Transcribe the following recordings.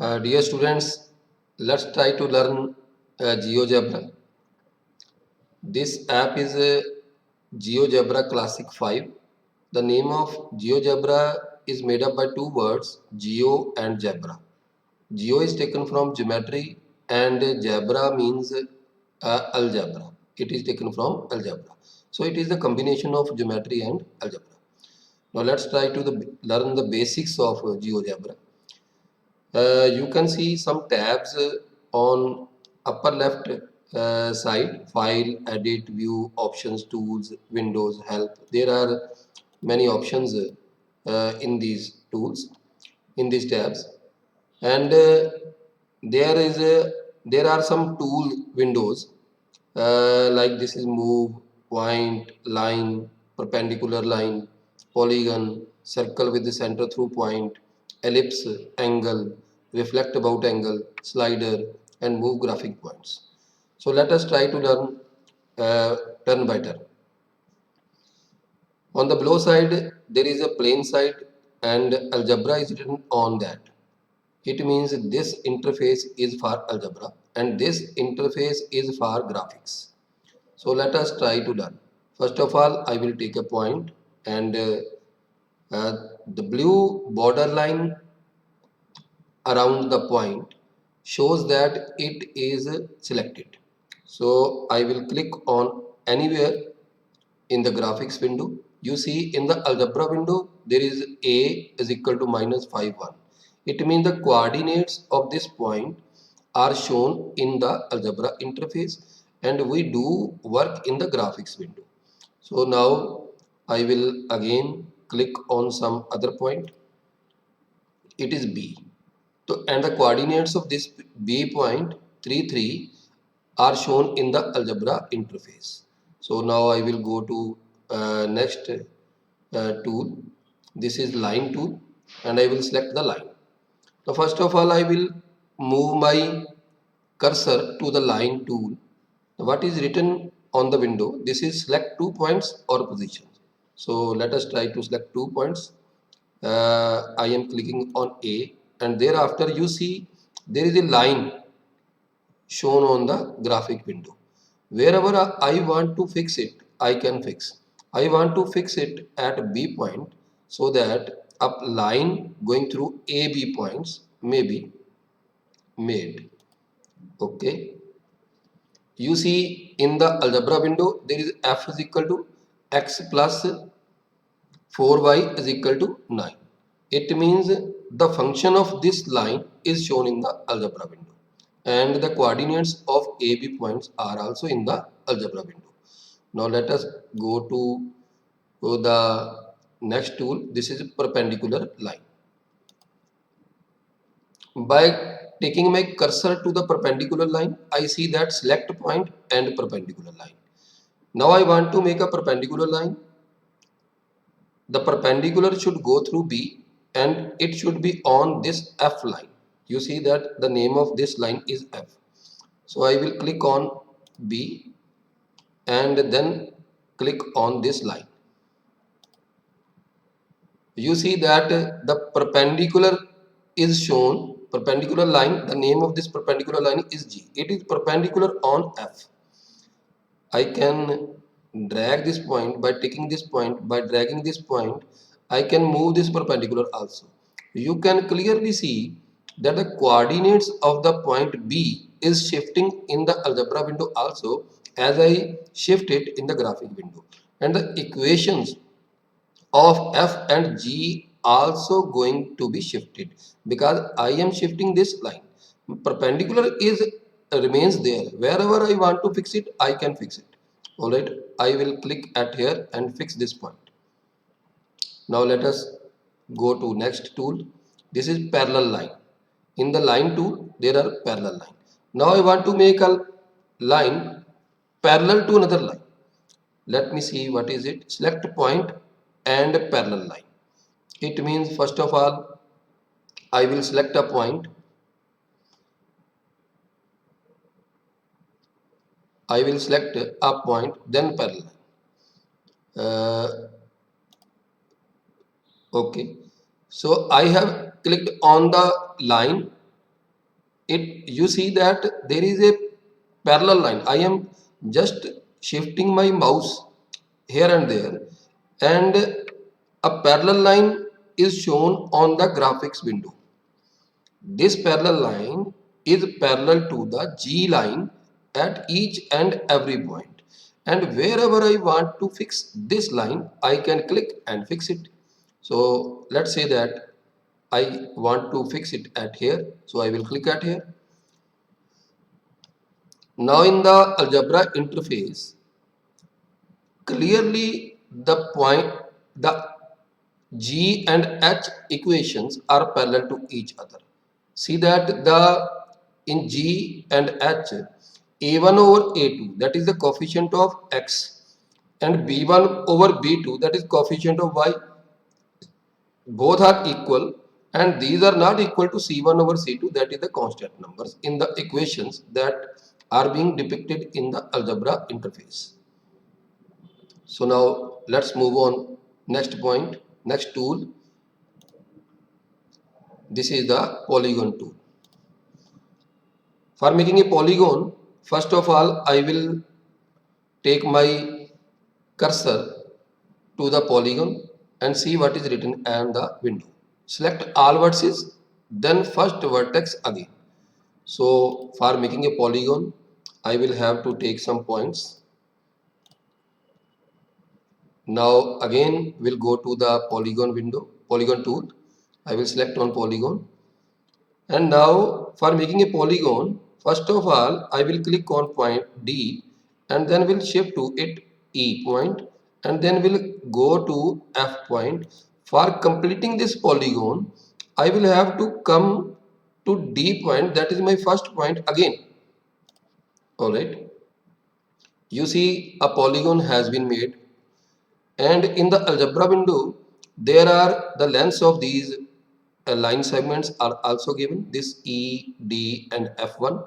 Dear students, let's try to learn GeoGebra. This app is GeoGebra Classic 5. The name of GeoGebra is made up by two words, Geo and Gebra. Geo is taken from geometry and Gebra means algebra. It is taken from algebra. So it is the combination of geometry and algebra. Now let's try to learn the basics of GeoGebra. You can see some tabs on upper left side: file, edit, view, options, tools, windows, help. There are many options in these tools, in these tabs, and there is a there are some tool windows like this is move, point, line, perpendicular line, polygon, circle with the center through point, ellipse, angle, reflect about angle, slider, and move graphic points. So let us try to learn turn by turn. On the below side, there is a plain side and algebra is written on that. It means this interface is for algebra and this interface is for graphics. So let us try to learn. First of all, I will take a point and the blue border line around the point shows that it is selected. So I will click on anywhere in the graphics window. You see in the algebra window there is a is equal to minus 5 1. It means the coordinates of this point are shown in the algebra interface and we do work in the graphics window. So now I will again click on some other point. It is B. So, and the coordinates of this B point 3 3 are shown in the algebra interface. So now I will go to next tool. This is line tool and I will select the line. So first of all I will move my cursor to the line tool. What is written on the window? This is select 2 points or positions. So let us try to select 2 points. I am clicking on A and thereafter you see there is a line shown on the graphic window. Wherever I want to fix it, I can fix. I want to fix it at B point so that a line going through AB points may be made. Okay. You see in the algebra window there is f is equal to x plus 4y is equal to 9. It means the function of this line is shown in the algebra window and the coordinates of AB points are also in the algebra window. Now let us go to the next tool. This is perpendicular line. By taking my cursor to the perpendicular line, I see that select point and perpendicular line. Now I want to make a perpendicular line. The perpendicular should go through B and it should be on this F line. You see that the name of this line is F. So I will click on B and then click on this line. You see that the perpendicular is shown, perpendicular line, the name of this perpendicular line is G. It is perpendicular on F. I can drag this point by taking this point, by dragging this point, I can move this perpendicular also. You can clearly see that the coordinates of the point B is shifting in the algebra window also as I shift it in the graphic window. And the equations of F and G also going to be shifted because I am shifting this line. Perpendicular is remains there. Wherever I want to fix it, I can fix it. Alright, I will click at here and fix this point. Now let us go to next tool. This is parallel line. In the line tool, there are parallel line. Now I want to make a line parallel to another line. Let me see what is it. Select point and parallel line. It means first of all I will select a point. I will select a point then parallel. Okay. So I have clicked on the line you see that there is a parallel line. I am just shifting my mouse here and there, and a parallel line is shown on the graphics window. This parallel line is parallel to the G line at each and every point, and wherever I want to fix this line, I can click and fix it. So let's say that I want to fix it at here, so I will click at here. Now in the algebra interface, clearly the G and H equations are parallel to each other. See that in G and H, A1 over A2, that is the coefficient of X, and B1 over B2, that is coefficient of Y, both are equal, and these are not equal to C1 over C2, that is the constant numbers in the equations that are being depicted in the algebra interface. So now let's move on. Next point, next tool. This is the polygon tool. For making a polygon, first of all, I will take my cursor to the polygon and see what is written on the window. Select all vertices, then first vertex again. So for making a polygon, I will have to take some points. Now again we'll go to the polygon window, polygon tool. I will select on polygon. And now for making a polygon, first of all, I will click on point D and then we'll shift to it E point and then we'll go to F point. For completing this polygon, I will have to come to D point, that is my first point again. Alright. You see a polygon has been made, and in the algebra window there are the lengths of these line segments are also given, this E, D and F1,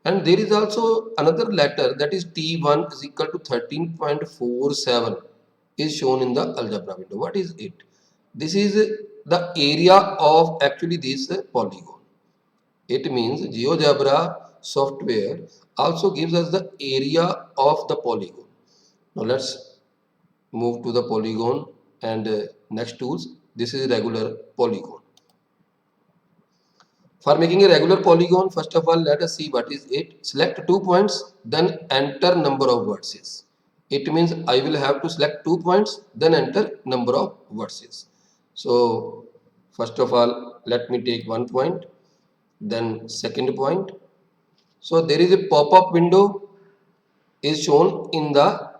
and there is also another letter, that is T1 is equal to 13.47 is shown in the algebra window. What is it? This is the area of actually this polygon. It means GeoGebra software also gives us the area of the polygon. Now let's move to the polygon and next tools. This is regular polygon. For making a regular polygon, first of all, let us see what is it. Select 2 points, then enter number of vertices. It means I will have to select 2 points, then enter number of vertices. So first of all, let me take 1 point, then second point. So there is a pop-up window is shown in the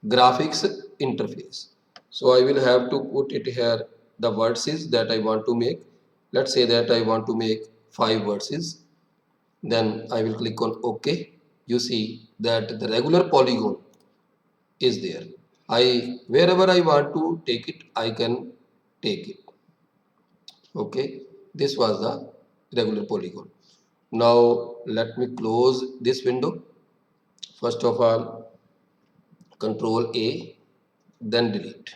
graphics interface. So I will have to put it here, the vertices that I want to make. Let's say that I want to make 5 vertices. Then I will click on OK. You see that the regular polygon is there. Wherever I want to take it, I can take it. Okay, this was the regular polygon. Now let me close this window. First of all, Control A, then delete.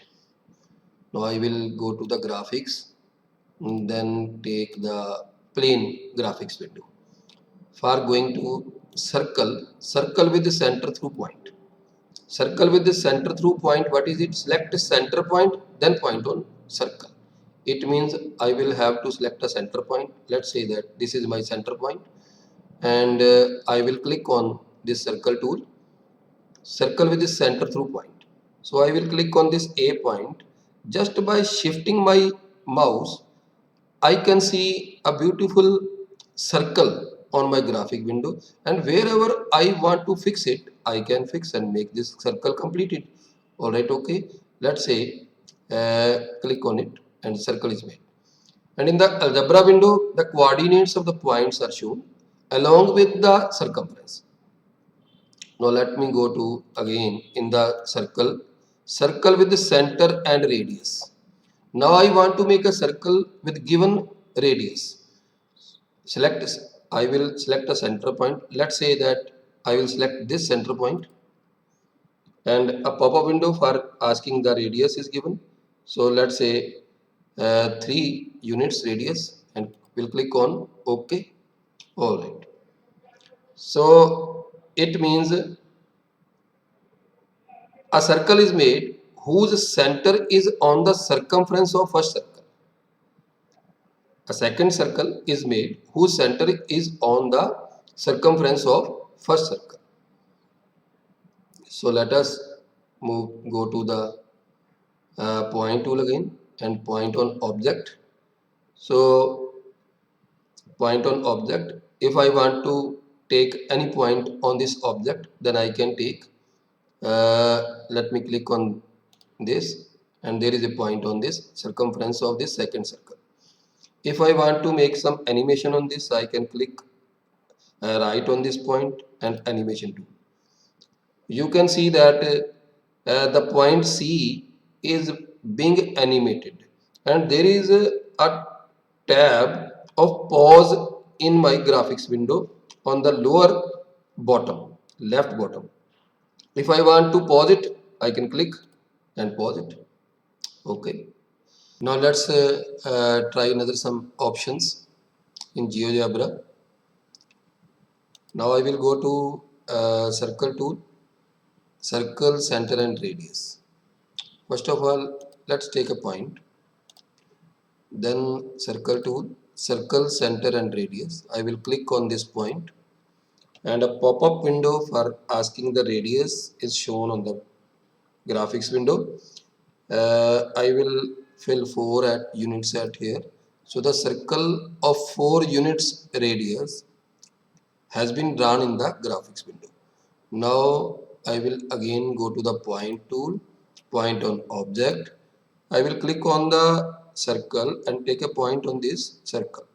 Now I will go to the graphics, then take the plain graphics window. For going to circle with the center through point. Circle with the center through point, what is it? Select center point, then point on circle. It means I will have to select a center point. Let's say that this is my center point, and I will click on this circle tool. Circle with the center through point. So I will click on this A point. Just by shifting my mouse, I can see a beautiful circle on my graphic window, and wherever I want to fix it, I can fix and make this circle completed. Alright, okay. Let's say click on it and circle is made. And in the algebra window, the coordinates of the points are shown along with the circumference. Now let me go to again in the circle with the center and radius. Now I want to make a circle with given radius. I will select a center point. Let's say that I will select this center point, and a pop-up window for asking the radius is given. So let's say 3 units radius, and we'll click on OK. All right. So it means a circle is made whose center is on the circumference of first circle. A second circle is made whose center is on the circumference of first circle. So let us go to the point tool again and point on object. So point on object. If I want to take any point on this object, then I can take. Let me click on this, and there is a point on this circumference of this second circle. If I want to make some animation on this, I can click right on this point and animation tool. You can see that the point C is being animated, and there is a tab of pause in my graphics window on the lower bottom, left bottom. If I want to pause it, I can click and pause it. Okay. Now let's try another some options in GeoGebra. Now I will go to circle tool, circle, center and radius. First of all, let's take a point. Then circle tool, circle, center and radius. I will click on this point, and a pop-up window for asking the radius is shown on the graphics window. I will fill 4 units at here. So the circle of 4 units radius has been drawn in the graphics window. Now I will again go to the point tool, point on object. I will click on the circle and take a point on this circle.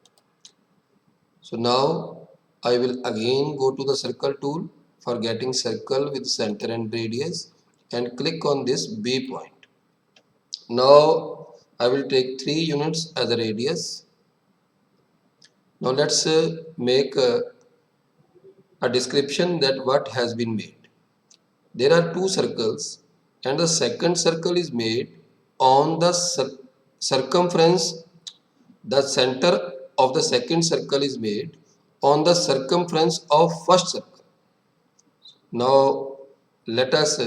So now I will again go to the circle tool for getting circle with center and radius and click on this B point. Now I will take 3 units as a radius. Now let's make a description that what has been made. There are 2 circles and the second circle is made on the circumference. The center of the second circle is made on the circumference of first circle. Now let us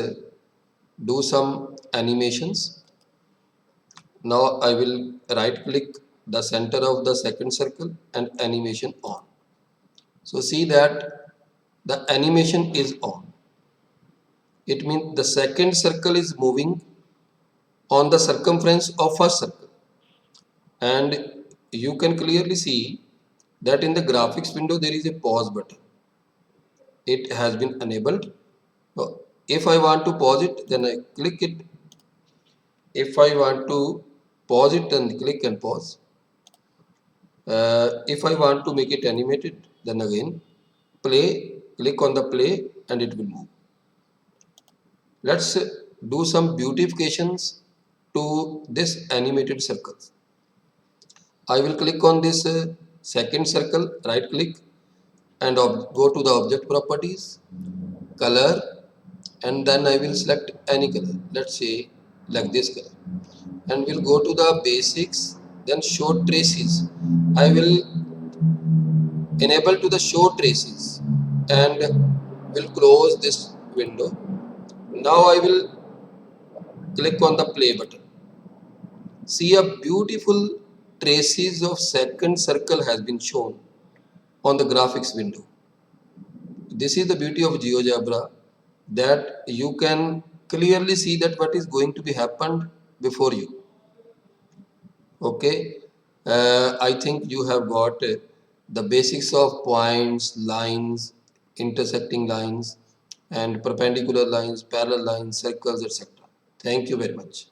do some animations. Now I will right click the center of the second circle and animation on. So see that the animation is on. It means the second circle is moving on the circumference of first circle, and you can clearly see that in the graphics window there is a pause button. It has been enabled. So if I want to pause it, then I click it. If I want to pause it, then click and pause. If I want to make it animated, then again play, click on the play and it will move. Let's do some beautifications to this animated circles. I will click on this second circle, right click and go to the object properties, color, and then I will select any color. Let's say like this color, and we'll go to the basics, then show traces. I will enable to the show traces and will close this window. Now I will click on the play button. See, a beautiful traces of second circle has been shown on the graphics window. This is the beauty of GeoGebra, that you can clearly see that what is going to be happened before you. Okay, I think you have got the basics of points, lines, intersecting lines, and perpendicular lines, parallel lines, circles, etc. Thank you very much.